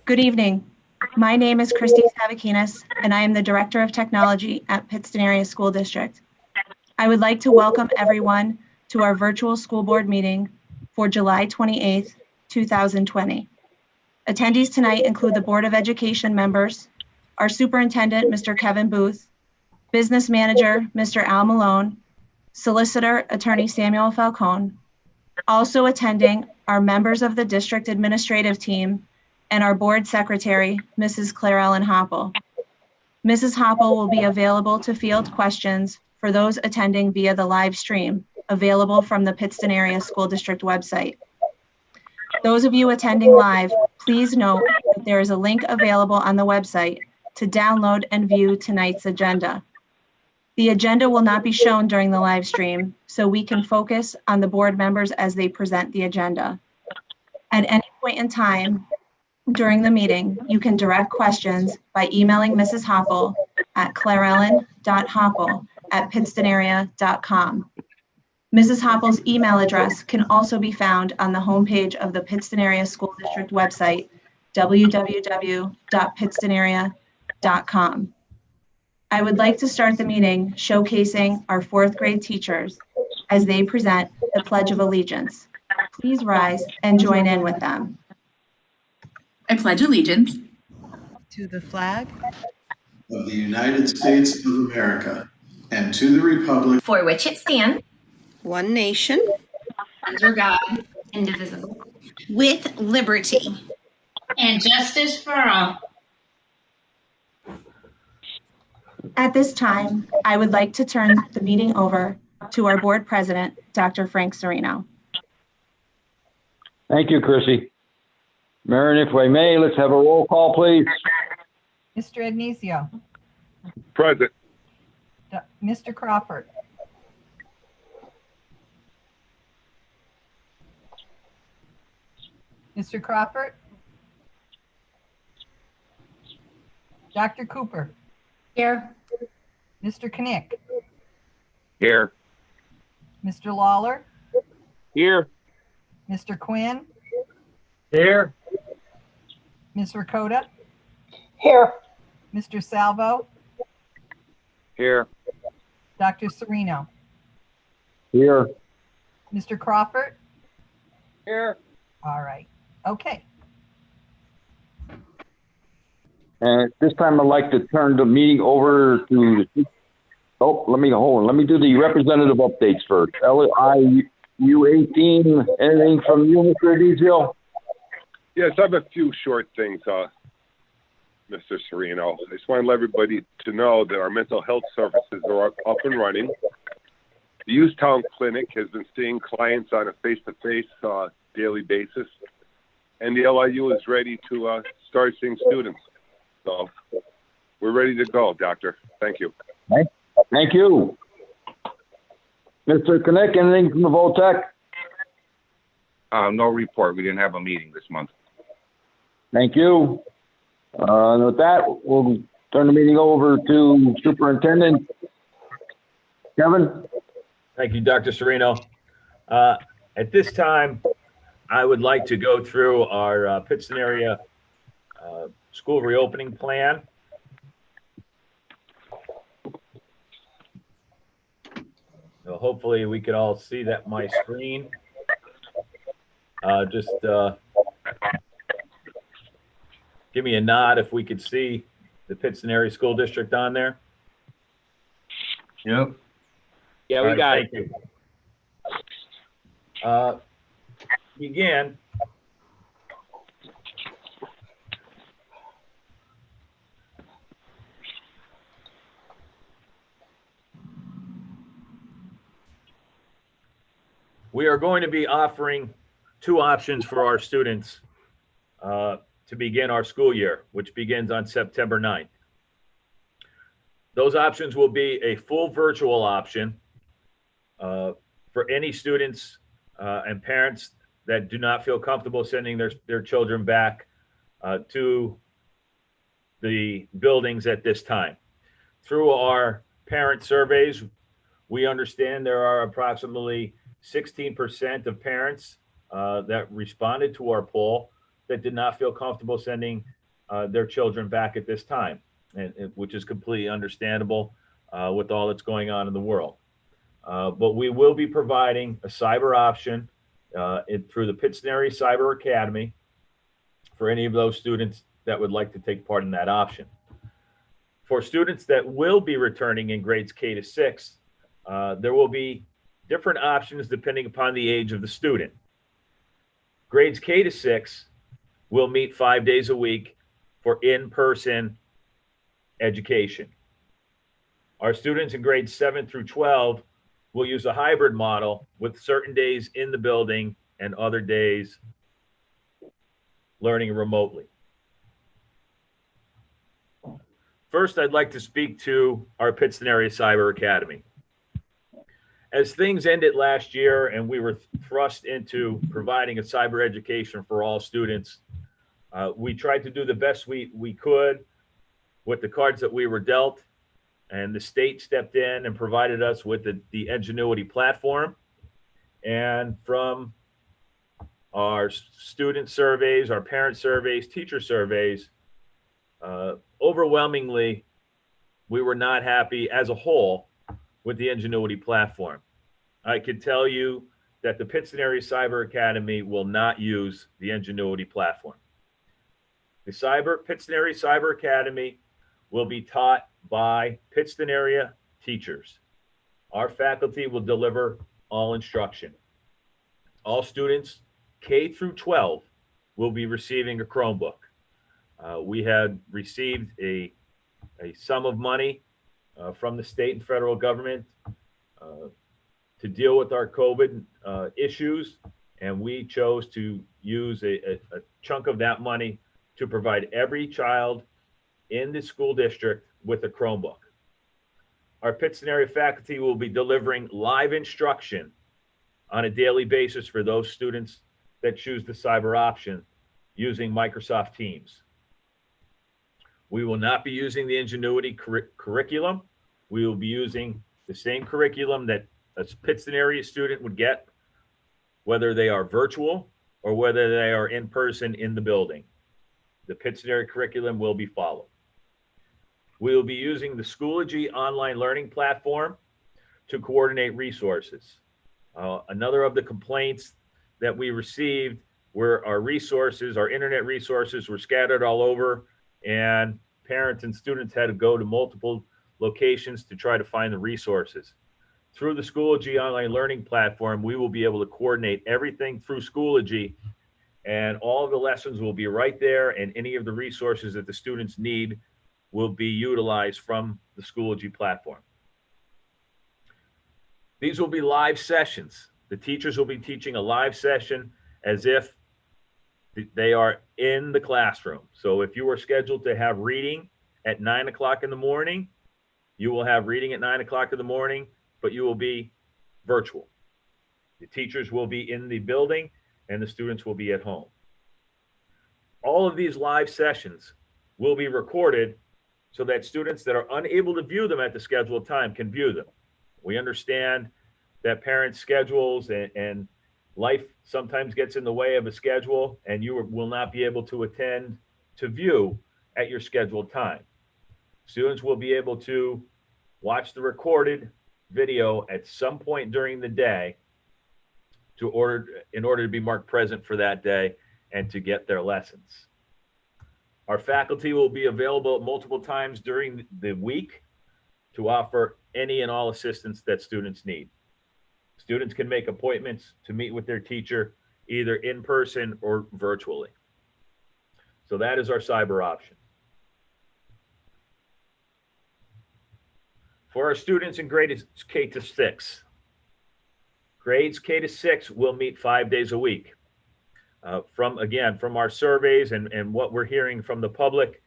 Good evening. My name is Christy Savakinis, and I am the Director of Technology at Pittston Area School District. I would like to welcome everyone to our virtual school board meeting for July 28th, 2020. Attendees tonight include the Board of Education members, our Superintendent, Mr. Kevin Booth, Business Manager, Mr. Al Malone, Solicitor, Attorney Samuel Falcone. Also attending are members of the district administrative team and our board secretary, Mrs. Claire Ellen Hopple. Mrs. Hopple will be available to field questions for those attending via the live stream, available from the Pittston Area School District website. Those of you attending live, please note that there is a link available on the website to download and view tonight's agenda. The agenda will not be shown during the live stream, so we can focus on the board members as they present the agenda. At any point in time during the meeting, you can direct questions by emailing Mrs. Hopple at clarellen.hopple@pittstonarea.com. Mrs. Hopple's email address can also be found on the homepage of the Pittston Area School District website, www.pittstonarea.com. I would like to start the meeting showcasing our fourth grade teachers as they present the Pledge of Allegiance. Please rise and join in with them. I pledge allegiance to the flag of the United States of America and to the republic for which it stands, one nation, under God, indivisible, with liberty and justice for all. At this time, I would like to turn the meeting over to our board president, Dr. Frank Serino. Thank you, Chrissy. Marin, if I may, let's have a roll call, please. Mr. Ednesio. Present. Mr. Crawford. Mr. Crawford. Dr. Cooper. Here. Mr. Knick. Here. Mr. Lawler. Here. Mr. Quinn. Here. Ms. Ricotta. Here. Mr. Salvo. Here. Dr. Serino. Here. Mr. Crawford. Here. All right. Okay. And at this time, I'd like to turn the meeting over to, let me do the representative updates first. LIU 18, anything from you, Mr. Ednesio? Yes, I have a few short things, Mr. Serino. I just want to let everybody to know that our mental health services are up and running. The Ustown Clinic has been seeing clients on a face-to-face daily basis, and the LIU is ready to start seeing students. So we're ready to go, Doctor. Thank you. Thank you. Mr. Knick, anything from the Voltech? No report. We didn't have a meeting this month. Thank you. And with that, we'll turn the meeting over to Superintendent Kevin. Thank you, Dr. Serino. At this time, I would like to go through our Pittston area school reopening plan. So hopefully we can all see that my screen. Just give me a nod if we could see the Pittston Area School District on there. Yep. Yeah, we got it. Thank you. Begin. We are going to be offering two options for our students to begin our school year, which begins on September 9th. Those options will be a full virtual option for any students and parents that do not feel comfortable sending their children back to the buildings at this time. Through our parent surveys, we understand there are approximately 16% of parents that responded to our poll that did not feel comfortable sending their children back at this time, which is completely understandable with all that's going on in the world. But we will be providing a cyber option through the Pittston Area Cyber Academy for any of those students that would like to take part in that option. For students that will be returning in grades K to 6, there will be different options depending upon the age of the student. Grades K to 6 will meet 5 days a week for in-person education. Our students in grades 7 through 12 will use a hybrid model with certain days in the building and other days learning remotely. First, I'd like to speak to our Pittston Area Cyber Academy. As things ended last year and we were thrust into providing a cyber education for all students, we tried to do the best we could with the cards that we were dealt, and the state stepped in and provided us with the Ingenuity platform. And from our student surveys, our parent surveys, teacher surveys, overwhelmingly, we were not happy as a whole with the Ingenuity platform. I could tell you that the Pittston Area Cyber Academy will not use the Ingenuity platform. The Pittston Area Cyber Academy will be taught by Pittston area teachers. Our faculty will deliver all instruction. All students K through 12 will be receiving a Chromebook. We had received a sum of money from the state and federal government to deal with our COVID issues, and we chose to use a chunk of that money to provide every child in the school district with a Chromebook. Our Pittston area faculty will be delivering live instruction on a daily basis for those students that choose the cyber option using Microsoft Teams. We will not be using the Ingenuity curriculum. We will be using the same curriculum that a Pittston area student would get, whether they are virtual or whether they are in person in the building. The Pittston area curriculum will be followed. We will be using the Schoology online learning platform to coordinate resources. Another of the complaints that we received were our resources, our internet resources were scattered all over, and parents and students had to go to multiple locations to try to find the resources. Through the Schoology online learning platform, we will be able to coordinate everything through Schoology, and all of the lessons will be right there, and any of the resources that the students need will be utilized from the Schoology platform. These will be live sessions. The teachers will be teaching a live session as if they are in the classroom. So if you are scheduled to have reading at 9 o'clock in the morning, you will have reading at 9 o'clock in the morning, but you will be virtual. The teachers will be in the building and the students will be at home. All of these live sessions will be recorded so that students that are unable to view them at the scheduled time can view them. We understand that parents' schedules and life sometimes gets in the way of a schedule, and you will not be able to attend to view at your scheduled time. Students will be able to watch the recorded video at some point during the day in order to be marked present for that day and to get their lessons. Our faculty will be available multiple times during the week to offer any and all assistance that students need. Students can make appointments to meet with their teacher either in person or virtually. So that is our cyber option. For our students in grades K to 6, grades K to 6 will meet 5 days a week. From our surveys and what we're hearing from the public,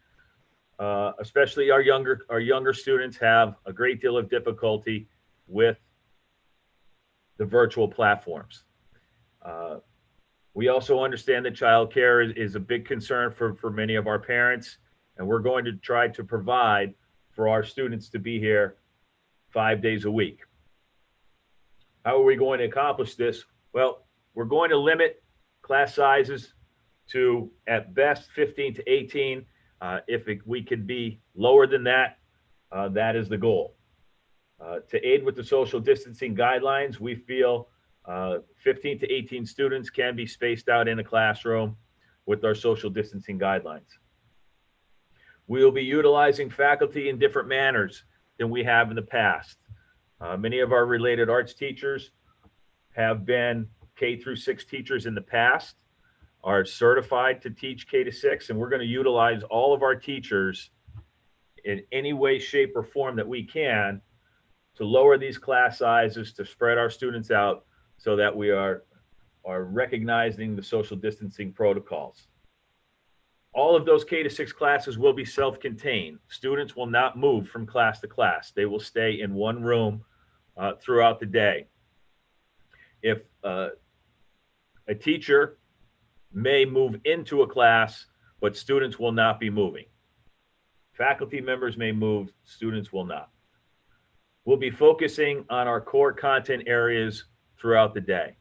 especially our younger students have a great deal of difficulty with the virtual platforms. We also understand that childcare is a big concern for many of our parents, and we're going to try to provide for our students to be here 5 days a week. How are we going to accomplish this? Well, we're going to limit class sizes to at best 15 to 18. We could be lower than that, that is the goal. To aid with the social distancing guidelines, we feel 15 to 18 students can be spaced out in a classroom with our social distancing guidelines. We will be utilizing faculty in different manners than we have in the past. Many of our related arts teachers have been K-6 teachers in the past, are certified to teach K-6, and we're going to utilize all of our teachers in any way, shape, or form that we can to lower these class sizes, to spread our students out so that we are recognizing the social distancing protocols. All of those K-6 classes will be self-contained. Students will not move from class to class. They will stay in one room throughout the day. If a teacher may move into a class, but students will not be moving. Faculty members may move, students will not. We'll be focusing on our core content areas throughout the day.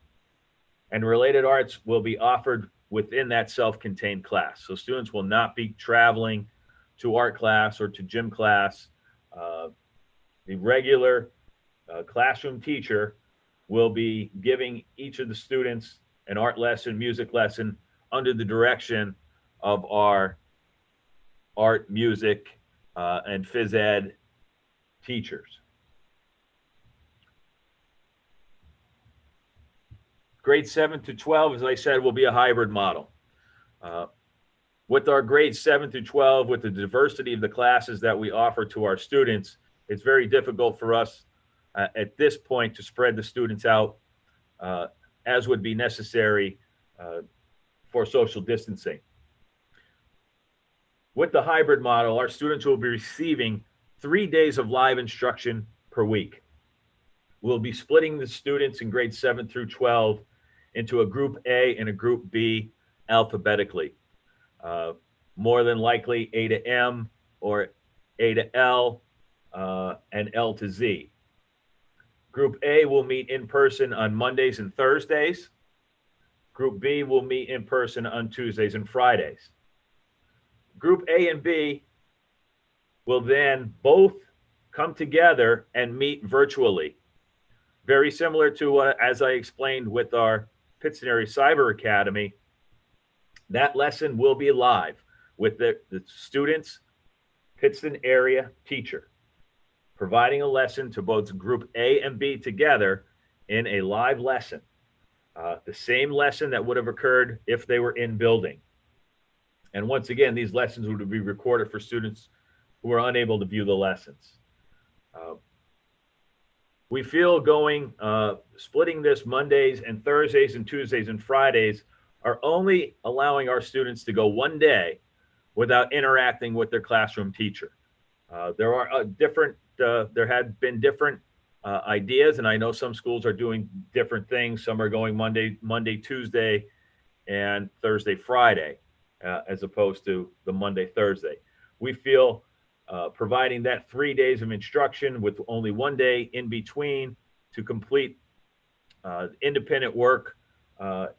And related arts will be offered within that self-contained class. So students will not be traveling to art class or to gym class. The regular classroom teacher will be giving each of the students an art lesson, music lesson under the direction of our art, music, and phys ed teachers. Grades 7 to 12, as I said, will be a hybrid model. With our grades 7 through 12, with the diversity of the classes that we offer to our students, it's very difficult for us at this point to spread the students out as would be necessary for social distancing. With the hybrid model, our students will be receiving 3 days of live instruction per week. We'll be splitting the students in grades 7 through 12 into a group A and a group B alphabetically. More than likely A to M or A to L and L to Z. Group A will meet in person on Mondays and Thursdays. Group B will meet in person on Tuesdays and Fridays. Group A and B will then both come together and meet virtually. Very similar to what, as I explained with our Pittston Area Cyber Academy, that lesson will be live with the students, Pittston area teacher, providing a lesson to both group A and B together in a live lesson. The same lesson that would have occurred if they were in building. And once again, these lessons would be recorded for students who are unable to view the lessons. We feel splitting this Mondays and Thursdays and Tuesdays and Fridays are only allowing our students to go one day without interacting with their classroom teacher. There had been different ideas, and I know some schools are doing different things. Some are going Monday, Tuesday, and Thursday, Friday, as opposed to the Monday, Thursday. We feel providing that 3 days of instruction with only one day in between to complete independent work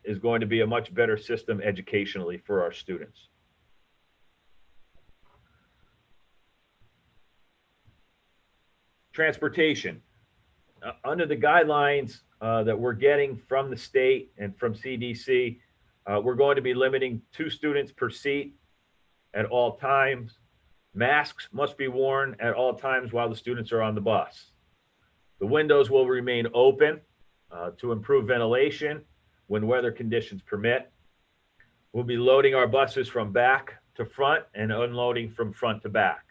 is going to be a much better system educationally for our students. Transportation. Under the guidelines that we're getting from the state and from CDC, we're going to be limiting 2 students per seat at all times. Masks must be worn at all times while the students are on the bus. The windows will remain open to improve ventilation when weather conditions permit. We'll be loading our buses from back to front and unloading from front to back.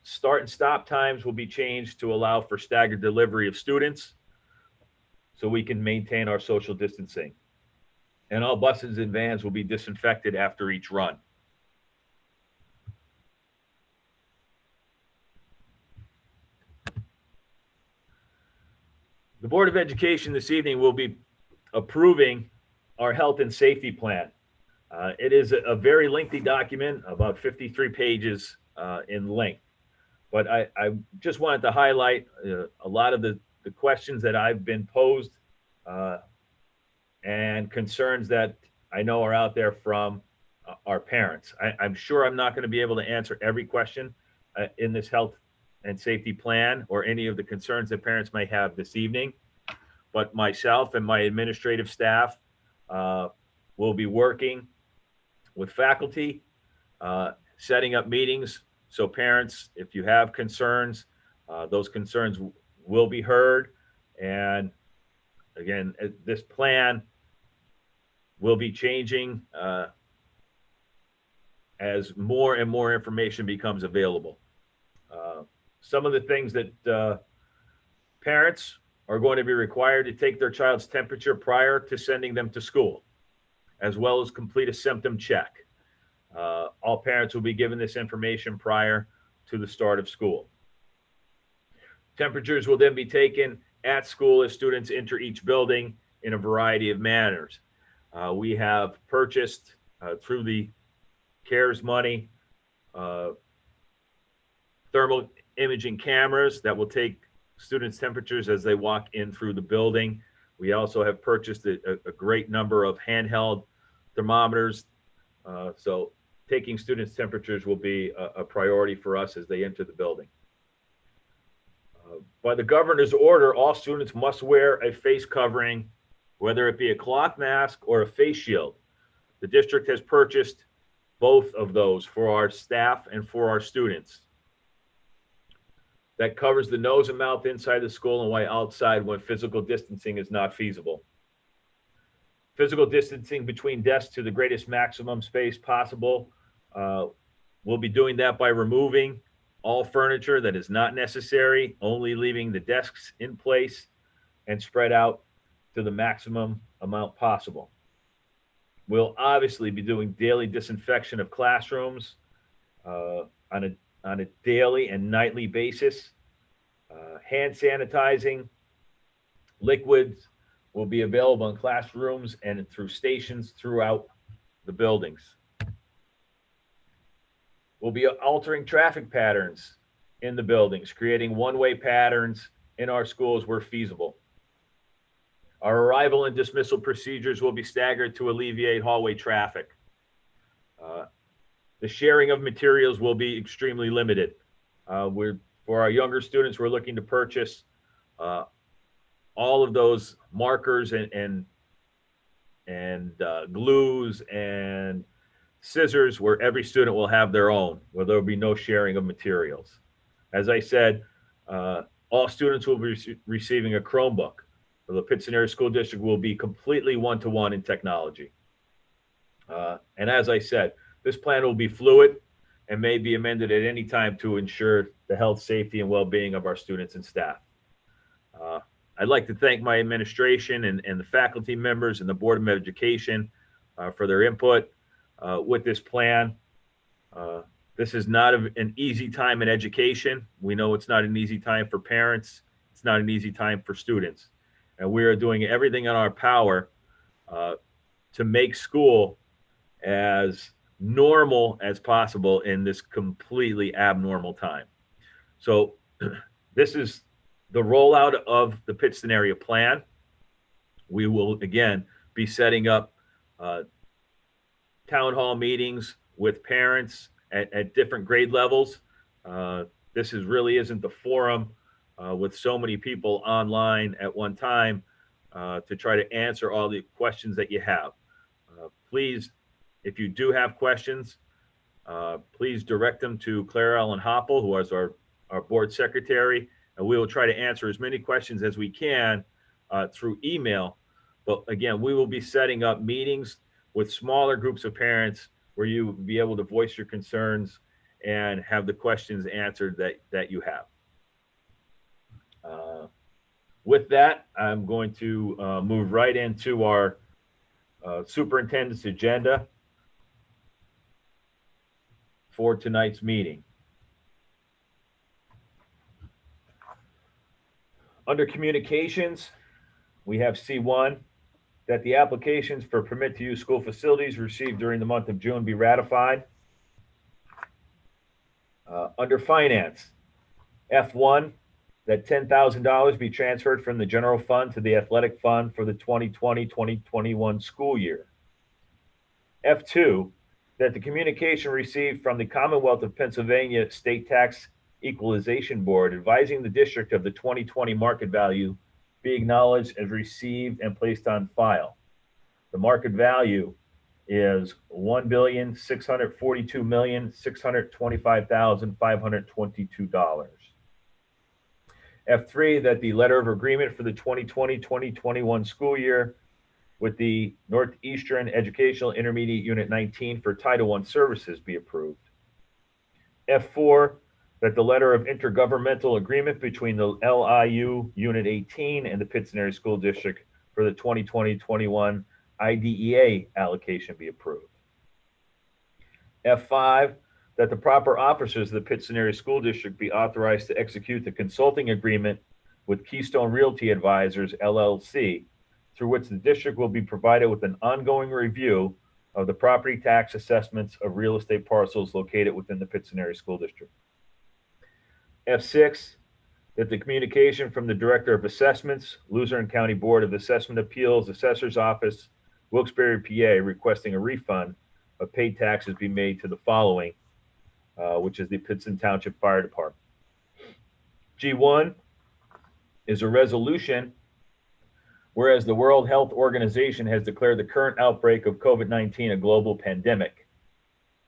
Start and stop times will be changed to allow for staggered delivery of students so we can maintain our social distancing. And all buses and vans will be disinfected after each run. The Board of Education this evening will be approving our health and safety plan. It is a very lengthy document, about 53 pages in length. But I just wanted to highlight a lot of the questions that I've been posed and concerns that I know are out there from our parents. I'm sure I'm not going to be able to answer every question in this health and safety plan or any of the concerns that parents may have this evening, but myself and my administrative staff will be working with faculty, setting up meetings. So parents, if you have concerns, those concerns will be heard. And again, this plan will be changing as more and more information becomes available. Some of the things that parents are going to be required to take their child's temperature prior to sending them to school, as well as complete a symptom check. All parents will be given this information prior to the start of school. Temperatures will then be taken at school as students enter each building in a variety of manners. We have purchased through the CARES money thermal imaging cameras that will take students' temperatures as they walk in through the building. We also have purchased a great number of handheld thermometers. So taking students' temperatures will be a priority for us as they enter the building. By the governor's order, all students must wear a face covering, whether it be a cloth mask or a face shield. The district has purchased both of those for our staff and for our students. That covers the nose and mouth inside the school and while outside when physical distancing is not feasible. Physical distancing between desks to the greatest maximum space possible. We'll be doing that by removing all furniture that is not necessary, only leaving the desks in place and spread out to the maximum amount possible. We'll obviously be doing daily disinfection of classrooms on a daily and nightly basis. Hand sanitizing liquids will be available in classrooms and through stations throughout the buildings. We'll be altering traffic patterns in the buildings, creating one-way patterns in our schools where feasible. Our arrival and dismissal procedures will be staggered to alleviate hallway traffic. The sharing of materials will be extremely limited. For our younger students, we're looking to purchase all of those markers and glues and scissors where every student will have their own, where there will be no sharing of materials. As I said, all students will be receiving a Chromebook. The Pittston Area School District will be completely one-to-one in technology. And as I said, this plan will be fluid and may be amended at any time to ensure the health, safety, and well-being of our students and staff. I'd like to thank my administration and the faculty members and the Board of Education for their input with this plan. This is not an easy time in education. We know it's not an easy time for parents. It's not an easy time for students. And we are doing everything in our power to make school as normal as possible in this completely abnormal time. So this is the rollout of the Pittston area plan. We will, again, be setting up town hall meetings with parents at different grade levels. This really isn't the forum with so many people online at one time to try to answer all the questions that you have. Please, if you do have questions, please direct them to Claire Ellen Hoppel, who is our board secretary, and we will try to answer as many questions as we can through email. But again, we will be setting up meetings with smaller groups of parents where you will be able to voice your concerns and have the questions answered that you have. With that, I'm going to move right into our superintendent's agenda for tonight's meeting. Under communications, we have C1, that the applications for permit to use school facilities received during the month of June be ratified. Under finance, F1, that $10,000 be transferred from the general fund to the athletic fund for the 2020-2021 school year. F2, that the communication received from the Commonwealth of Pennsylvania State Tax Equalization Board advising the district of the 2020 market value be acknowledged as received and placed on file. The market value is $1,642,625,522. F3, that the letter of agreement for the 2020-2021 school year with the Northeastern Educational Intermediate Unit 19 for Title I services be approved. F4, that the letter of intergovernmental agreement between the LIU Unit 18 and the Pittston Area School District for the 2020-21 IDEA allocation be approved. F5, that the proper officers of the Pittston Area School District be authorized to execute the consulting agreement with Keystone Realty Advisors, LLC, through which the district will be provided with an ongoing review of the property tax assessments of real estate parcels located within the Pittston Area School District. F6, that the communication from the Director of Assessments, Luzerne County Board of Assessment Appeals, Assessor's Office, Wilkes-Barre, PA, requesting a refund of paid taxes be made to the following, which is the Pittston Township Fire Department. G1 is a resolution whereas the World Health Organization has declared the current outbreak of COVID-19 a global pandemic.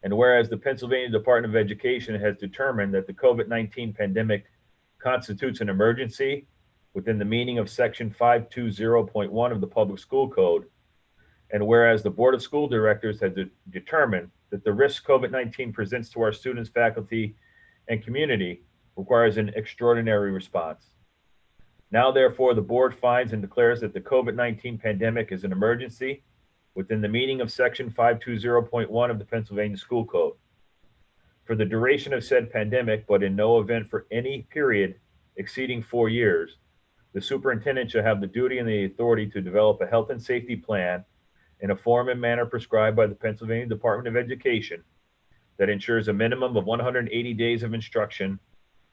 And whereas the Pennsylvania Department of Education has determined that the COVID-19 pandemic constitutes an emergency within the meaning of Section 520.1 of the Public School Code, and whereas the Board of School Directors has determined that the risk COVID-19 presents to our students, faculty, and community requires an extraordinary response. Now, therefore, the board finds and declares that the COVID-19 pandemic is an emergency within the meaning of Section 520.1 of the Pennsylvania School Code. For the duration of said pandemic, but in no event for any period exceeding 4 years, the superintendent shall have the duty and the authority to develop a health and safety plan in a form and manner prescribed by the Pennsylvania Department of Education that ensures a minimum of 180 days of instruction,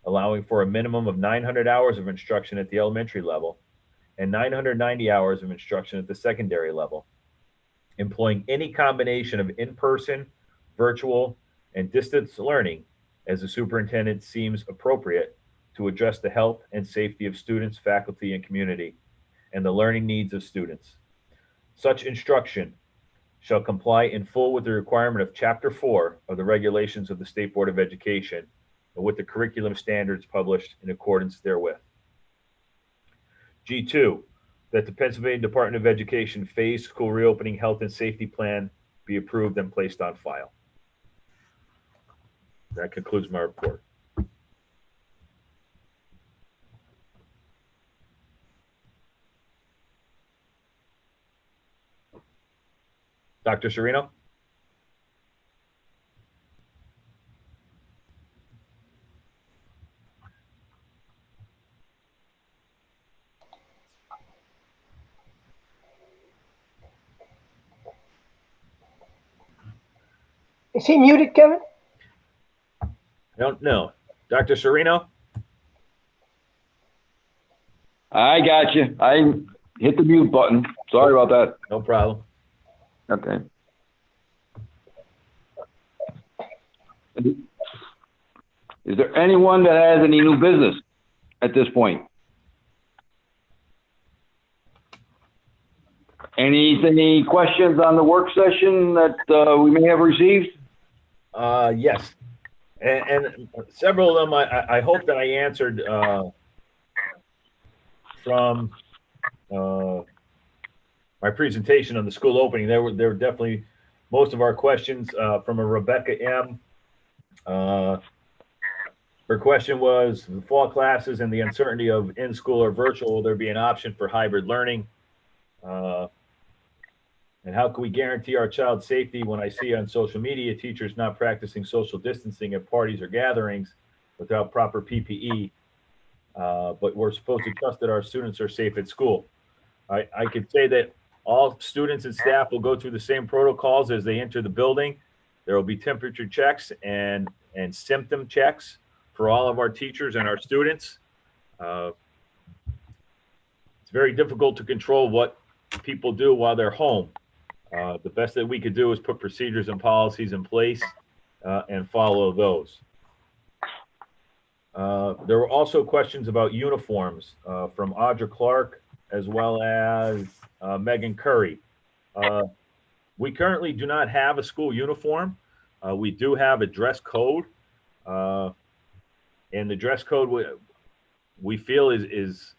allowing for a minimum of 900 hours of instruction at the elementary level and 990 hours of instruction at the secondary level, employing any combination of in-person, virtual, and distance learning as the superintendent seems appropriate to address the health and safety of students, faculty, and community, and the learning needs of students. Such instruction shall comply in full with the requirement of Chapter 4 of the regulations of the State Board of Education and with the curriculum standards published in accordance therewith. G2, that the Pennsylvania Department of Education phased school reopening health and safety plan be approved and placed on file. That concludes my report. Dr. Serino? Is he muted, Kevin? I don't know. Dr. Serino? I got you. I hit the mute button. Sorry about that. No problem. Okay. Is there anyone that has any new business at this point? Any questions on the work session that we may have received? Yes. And several of them, I hope that I answered from my presentation on the school opening. There were definitely most of our questions from a Rebecca M. Her question was, the fall classes and the uncertainty of in-school or virtual, will there be an option for hybrid learning? And how can we guarantee our child's safety when I see on social media teachers not practicing social distancing at parties or gatherings without proper PPE, but we're supposed to trust that our students are safe at school? I could say that all students and staff will go through the same protocols as they enter the building. There will be temperature checks and symptom checks for all of our teachers and our students. It's very difficult to control what people do while they're home. The best that we could do is put procedures and policies in place and follow those. There were also questions about uniforms from Audra Clark as well as Megan Curry. We currently do not have a school uniform. We do have a dress code, and the dress code we feel is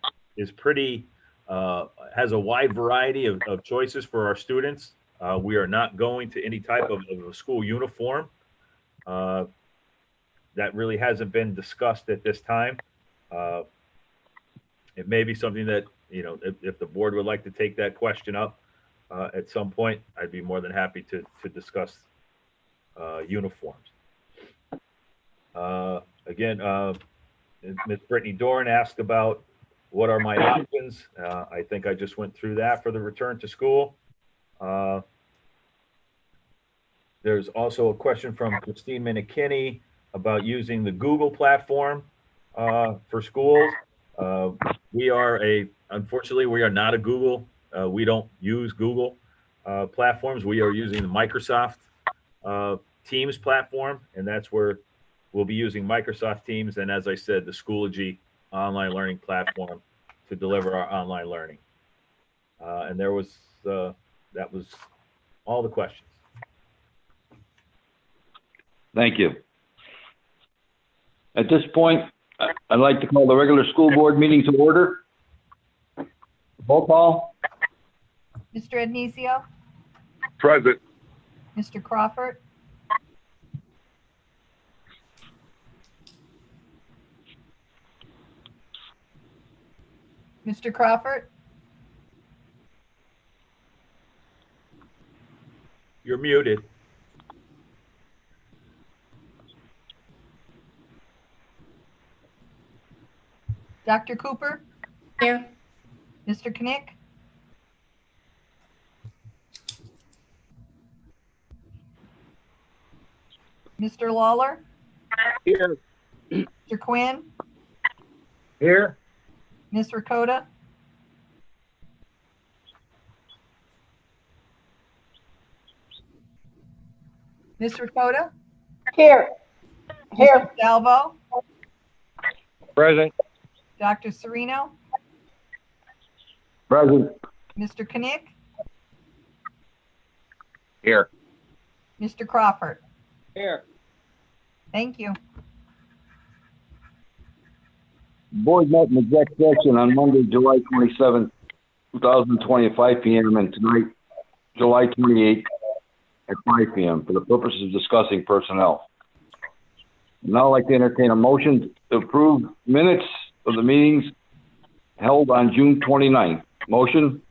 pretty has a wide variety of choices for our students. We are not going to any type of a school uniform. That really hasn't been discussed at this time. It may be something that, if the board would like to take that question up at some point, I'd be more than happy to discuss uniforms. Again, Ms. Brittany Dorn asked about what are my options. I think I just went through that for the return to school. There's also a question from Christine McKinney about using the Google platform for schools. Unfortunately, we are not a Google. We don't use Google platforms. We are using the Microsoft Teams platform, and that's where we'll be using Microsoft Teams. And as I said, the Schoology online learning platform to deliver our online learning. And that was all the questions. Thank you. At this point, I'd like to call the regular school board meeting to order. Roll call. Mr. Ednesio, Present. Mr. Crawford, Mr. Crawford, You're muted. Dr. Cooper, Here. Mr. Knick, Mr. Lawler, Here. Mr. Quinn, Here. Ms. Ricotta, Ms. Ricotta, Here. Here. Mr. Salvo, Present. Dr. Serino, Present. Mr. Knick, Here. Mr. Crawford. Here. Thank you. Board met in exec session on Monday, July 27th, 2020 at 5 p.m. and tonight, July 28th at 5 p.m. for the purposes of discussing personnel. Now I'd like to entertain a motion to approve minutes of the meetings held on June 29th. Motion?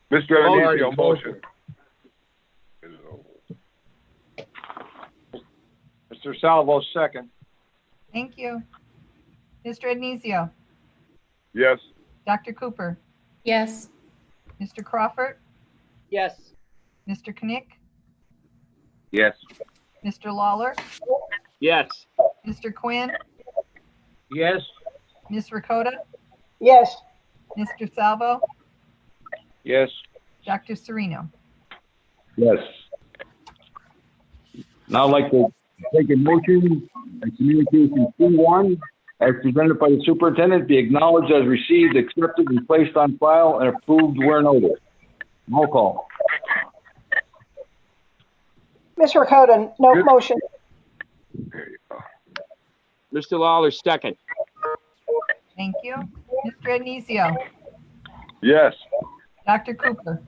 Mr. Ednesio, motion. Mr. Salvo, second. Thank you. Mr. Ednesio, Yes. Dr. Cooper, Yes. Mr. Crawford, Yes. Mr. Knick, Yes. Mr. Lawler, Yes. Mr. Quinn, Yes. Ms. Ricotta, Yes. Mr. Salvo, Yes. Dr. Serino. Yes. Now I'd like to take a motion and communication C1 as presented by the superintendent be acknowledged as received, accepted, and placed on file and approved where noted. Roll call. Ms. Ricotta, no Good. motion. There you go. Mr. Lawler, second. Thank you. Mr. Ednesio, Yes. Dr. Cooper,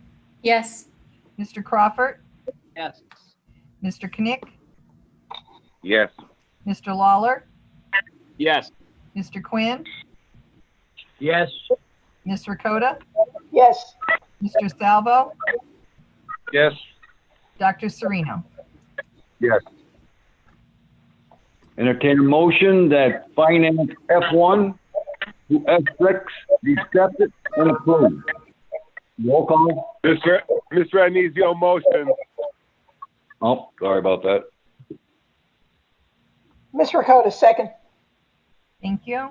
Yes. Mr. Crawford, Yes. Mr. Knick, Yes. Mr. Lawler, Yes. Mr. Quinn, Yes. Ms. Ricotta, Yes. Mr. Salvo, Yes. Dr. Serino. Yes. Entertain a motion that finance F1 to F6 be accepted and approved. Roll call. Mr. Ednesio, motion. Oh, sorry about that. Ms. Ricotta, second. Thank you.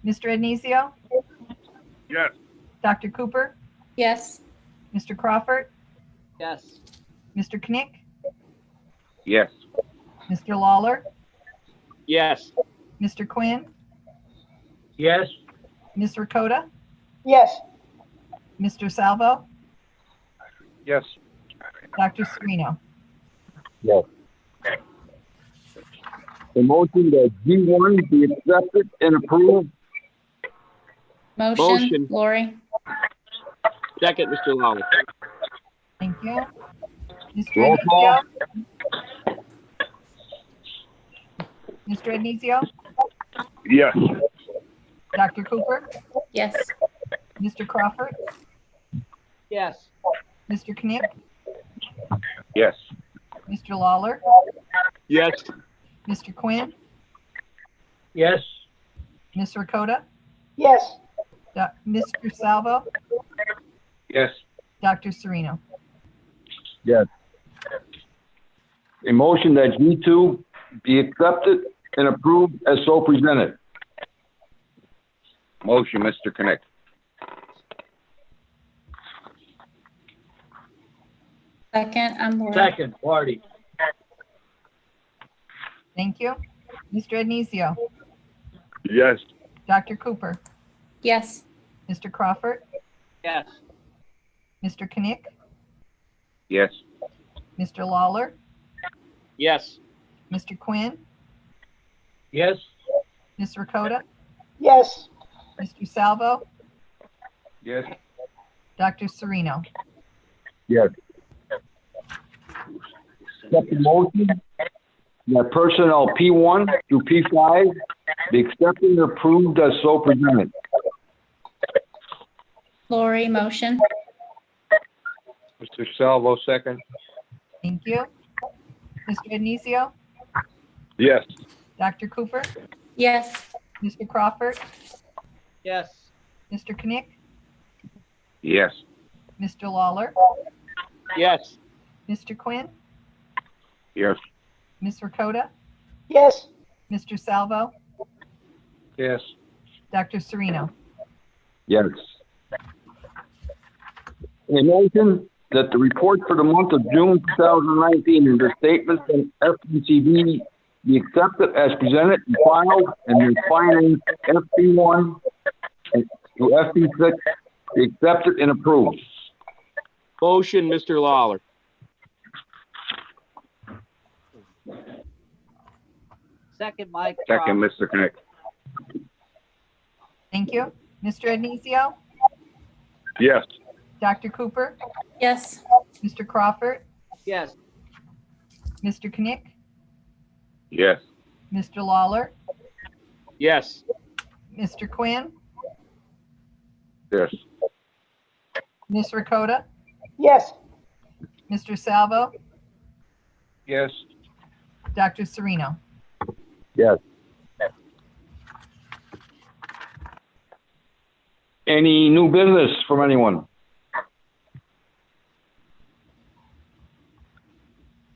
Mr. Ednesio, Yes. Dr. Cooper, Yes. Mr. Crawford, Yes. Mr. Knick, Yes. Mr. Lawler, Yes. Mr. Quinn, Yes. Ms. Ricotta, Yes. Mr. Salvo, Yes. Dr. Sereno. Yes. A motion that G1 be accepted and approved. Motion, Lori. Second, Mr. Lawler. Thank you. Mr. Roll call. Ednizio? Mr. Ednizio? Yes. Dr. Cooper? Yes. Mr. Crawford? Yes. Mr. Knick? Yes. Mr. Lawler? Yes. Mr. Quinn? Yes. Ms. Ricotta? Yes. Mr. Salvo? Yes. Dr. Sereno. Yes. A motion that G2 be accepted and approved as so presented. Motion, Mr. Connect. Second, I'm Lori. Second, Marty. Thank you. Mr. Ednizio? Yes. Dr. Cooper? Yes. Mr. Crawford? Yes. Mr. Knick? Yes. Mr. Lawler? Yes. Mr. Quinn? Yes. Ms. Ricotta? Yes. Mr. Salvo? Yes. Dr. Sereno. Yes. Accept the motion that personnel P1 through P5 be accepted and approved as so presented. Lori, motion. Mr. Salvo, second. Thank you. Mr. Ednizio? Yes. Dr. Cooper? Yes. Mr. Crawford? Yes. Mr. Knick? Yes. Mr. Lawler? Yes. Mr. Quinn? Yes. Ms. Ricotta? Yes. Mr. Salvo? Yes. Dr. Sereno. Yes. A motion that the report for the month of June 2019 and the statements from FPCB be accepted as presented and filed, and the finance FP1 to FP6 be accepted and approved. Motion, Mr. Lawler. Second, Mike. Second, Mr. Connect. Thank you. Mr. Ednizio? Yes. Dr. Cooper? Yes. Mr. Crawford? Yes. Mr. Knick? Yes. Mr. Lawler? Yes. Mr. Quinn? Yes. Ms. Ricotta? Yes. Mr. Salvo? Yes. Dr. Sereno. Yes. Any new business from anyone?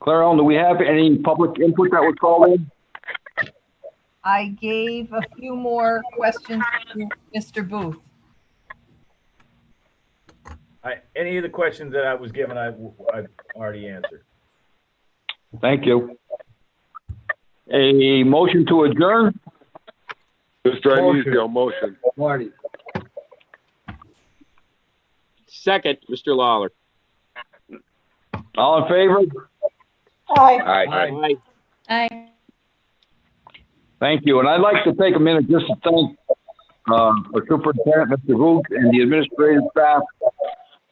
Claire Ellen, do we have any public input that was called in? I gave a few more questions to Mr. Booth. Any of the questions that I was given, I've already answered. Thank you. A motion to adjourn? Mr. Ednizio, motion. Marty. Second, Mr. Lawler. All in favor? Aye. Aye. Aye. Thank you. And I'd like to take a minute just to thank our Superintendent, Mr. Booth, and the administrative staff.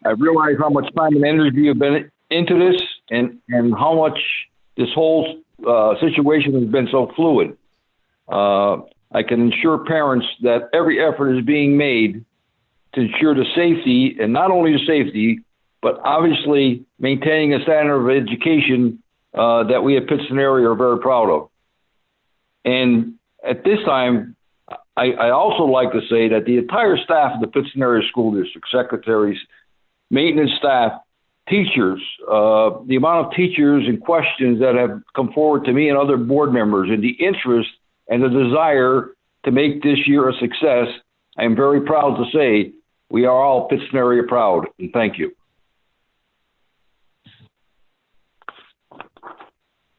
I realize how much time and energy you've been into this, and how much this whole situation has been so fluid. I can assure parents that every effort is being made to ensure the safety, and not only the safety, but obviously maintaining a standard of education that we at Pittston area are very proud of. And at this time, I also like to say that the entire staff of the Pittston area school district, secretaries, maintenance staff, teachers, the amount of teachers and questions that have come forward to me and other board members, and the interest and the desire to make this year a success, I am very proud to say we are all Pittston area proud, and thank you.